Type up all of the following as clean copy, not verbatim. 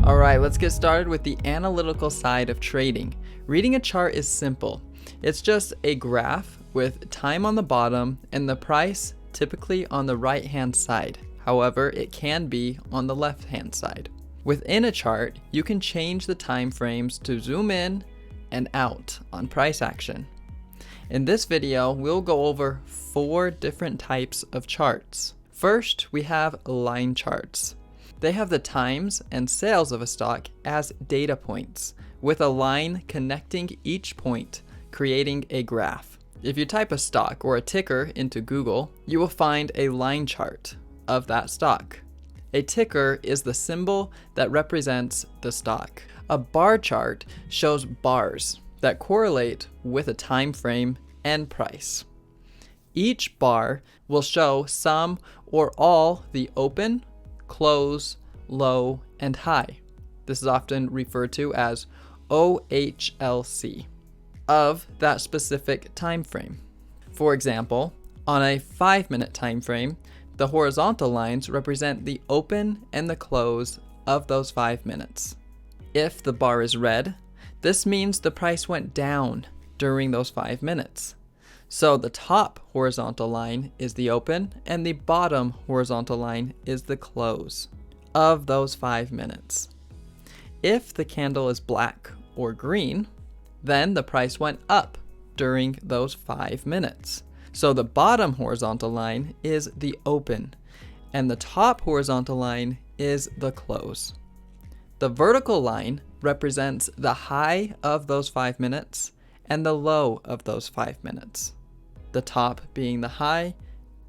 Alright, let's get started with the analytical side of trading. Reading a chart is simple. It's just a graph with time on the bottom and the price typically on the right hand side. However, it can be on the left hand side. Within a chart, you can change the time frames to zoom in and out on price action. In this video, we'll go over 4 different types of charts. First, we have line charts. They have the times and sales of a stock as data points, with a line connecting each point, creating a graph. If you type a stock or a ticker into Google, you will find a line chart of that stock. A ticker is the symbol that represents the stock. A bar chart shows bars that correlate with a time frame and price. Each bar will show some or all the open, close, low, and high. This is often referred to as OHLC of that specific time frame. For example, on a 5-minute time frame, the horizontal lines represent the open and the close of those 5 minutes. If the bar is red, this means the price went down during those 5 minutes. So the top horizontal line is the open and the bottom horizontal line is the close of those 5 minutes. If the candle is black or green, then the price went up during those 5 minutes. So the bottom horizontal line is the open and the top horizontal line is the close. The vertical line represents the high of those 5 minutes and the low of those 5 minutes. The top being the high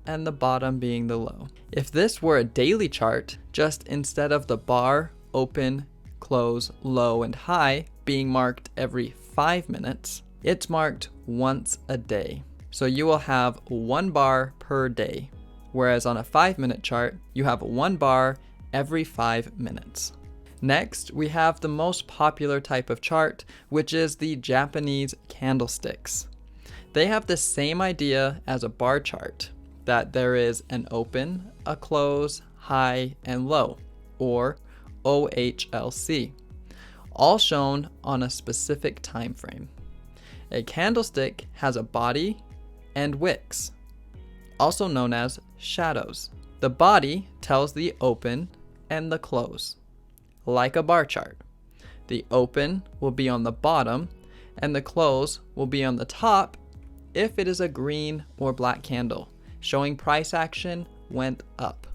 and the bottom being the low. If this were a daily chart, just instead of the bar, open, close, low, and high being marked every 5 minutes, it's marked once a day. So you will have 1 bar per day, whereas on a 5-minute chart, you have 1 bar every 5 minutes. Next, we have the most popular type of chart, which is the Japanese candlesticks. They have the same idea as a bar chart, that there is an open, a close, high, and low, or OHLC, all shown on a specific time frame. A candlestick has a body and wicks, also known as shadows. The body tells the open and the close, like a bar chart. The open will be on the bottom and the close will be on the top if it is a green or black candle, showing price action went up.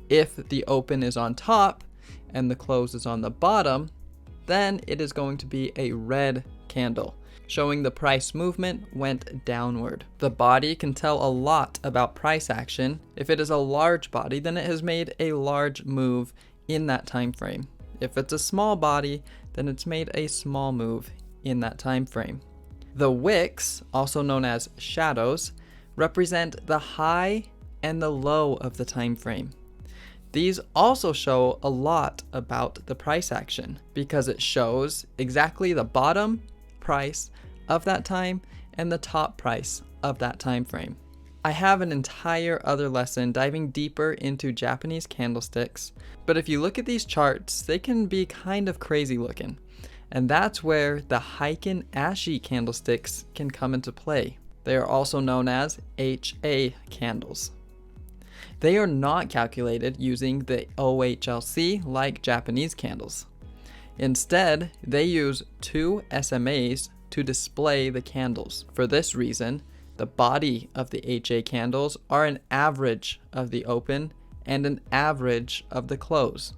If the open is on top and the close is on the bottom, then it is going to be a red candle, showing the price movement went downward. The body can tell a lot about price action. If it is a large body, then it has made a large move in that time frame. If it's a small body, then it's made a small move in that time frame. The wicks, also known as shadows, represent the high and the low of the time frame. These also show a lot about the price action because it shows exactly the bottom price of that time and the top price of that time frame. I have an entire other lesson diving deeper into Japanese candlesticks, but if you look at these charts, they can be kind of crazy looking. And that's where the Heikin Ashi candlesticks can come into play. They are also known as HA candles. They are not calculated using the OHLC like Japanese candles. Instead, they use 2 SMAs to display the candles. For this reason, the body of the HA candles are an average of the open and an average of the close.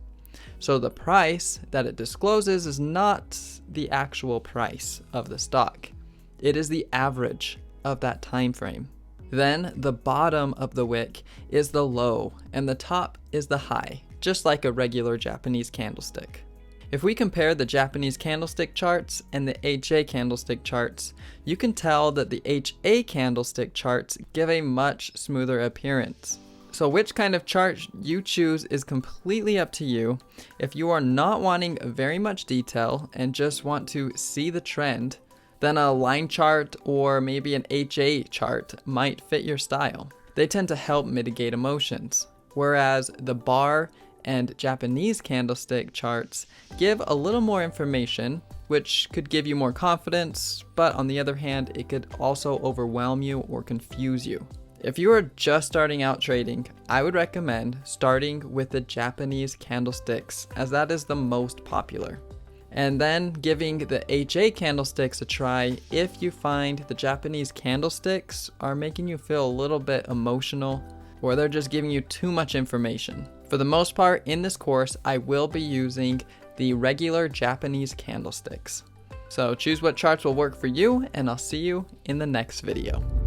So the price that it discloses is not the actual price of the stock. It is the average of that time frame. Then the bottom of the wick is the low and the top is the high, just like a regular Japanese candlestick. If we compare the Japanese candlestick charts and the HA candlestick charts, you can tell that the HA candlestick charts give a much smoother appearance. So which kind of chart you choose is completely up to you. If you are not wanting very much detail and just want to see the trend, then a line chart or maybe an HA chart might fit your style. They tend to help mitigate emotions, whereas the bar and Japanese candlestick charts give a little more information, which could give you more confidence, but on the other hand, it could also overwhelm you or confuse you. If you are just starting out trading, I would recommend starting with the Japanese candlesticks, as that is the most popular. And then giving the HA candlesticks a try if you find the Japanese candlesticks are making you feel a little bit emotional, or they're just giving you too much information. For the most part in this course, I will be using the regular Japanese candlesticks. So choose what charts will work for you, and I'll see you in the next video.